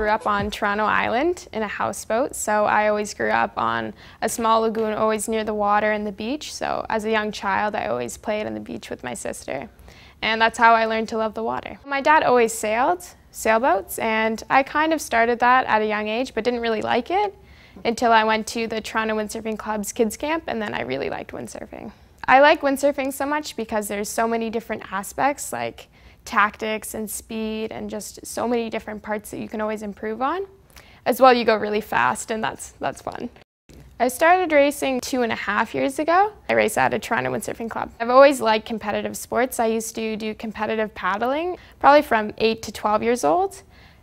grew up on Toronto Island in a houseboat, so I always grew up on a small lagoon, always near the water and the beach. So as a young child, I always played on the beach with my sister. And that's how I learned to love the water. My dad always sailed sailboats, and I kind of started that at a young age, but didn't really like it until I went to the Toronto Windsurfing Club's kids camp, and then I really liked windsurfing. I like windsurfing so much because there's so many different aspects, like tactics and speed and just so many different parts that you can always improve on. As well, you go really fast, and that's fun. I started racing 2.5 years ago. I race at a Toronto Windsurfing Club. I've always liked competitive sports. I used to do competitive paddling, probably from 8 to 12 years old.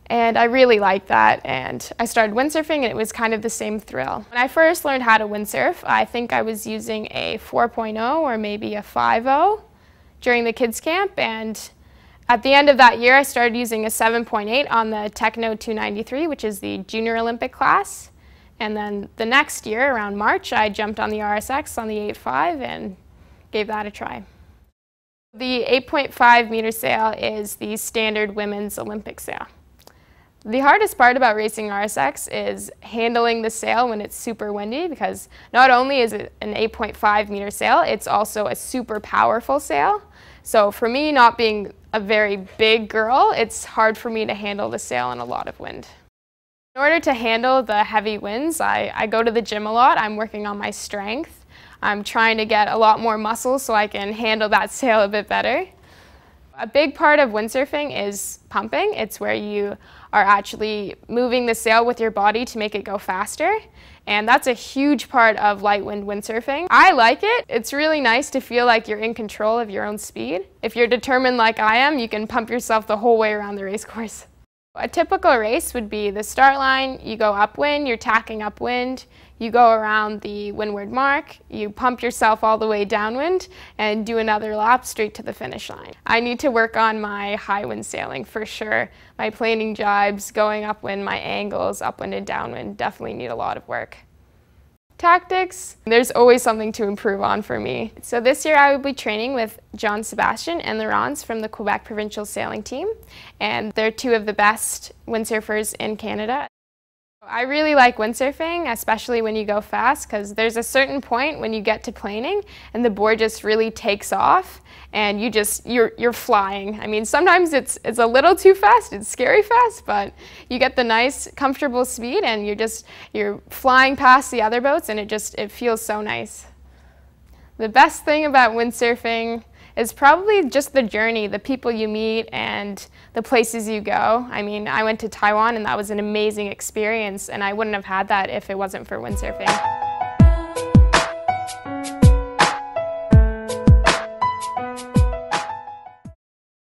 And I really liked that, and I started windsurfing, and it was kind of the same thrill. When I first learned how to windsurf, I think I was using a 4.0 or maybe a 5.0 during the kids camp, and at the end of that year I started using a 7.8 on the Techno 293, which is the junior Olympic class. And then the next year, around March, I jumped on the RSX on the 8.5 and gave that a try. The 8.5 meter sail is the standard women's Olympic sail. The hardest part about racing RSX is handling the sail when it's super windy, because not only is it an 8.5 meter sail, it's also a super powerful sail. So for me, not being a very big girl, it's hard for me to handle the sail in a lot of wind. In order to handle the heavy winds, I go to the gym a lot. I'm working on my strength. I'm trying to get a lot more muscle so I can handle that sail a bit better. A big part of windsurfing is pumping. It's where you are actually moving the sail with your body to make it go faster. And that's a huge part of light wind windsurfing. I like it. It's really nice to feel like you're in control of your own speed. If you're determined like I am, you can pump yourself the whole way around the race course. A typical race would be the start line, you go upwind, you're tacking upwind, you go around the windward mark, you pump yourself all the way downwind, and do another lap straight to the finish line. I need to work on my high wind sailing for sure. My planing jibes, going upwind, my angles, upwind and downwind, definitely need a lot of work. Tactics, there's always something to improve on for me. So this year I will be training with John Sebastian and Laurence from the Quebec Provincial Sailing Team, and they're two of the best windsurfers in Canada. I really like windsurfing, especially when you go fast, because there's a certain point when you get to planing and the board just really takes off and you're flying. I mean, sometimes it's a little too fast, it's scary fast, but you get the nice comfortable speed and you're flying past the other boats, and it feels so nice. The best thing about windsurfing is probably just the journey, the people you meet, and the places you go. I mean, I went to Taiwan, and that was an amazing experience, and I wouldn't have had that if it wasn't for windsurfing.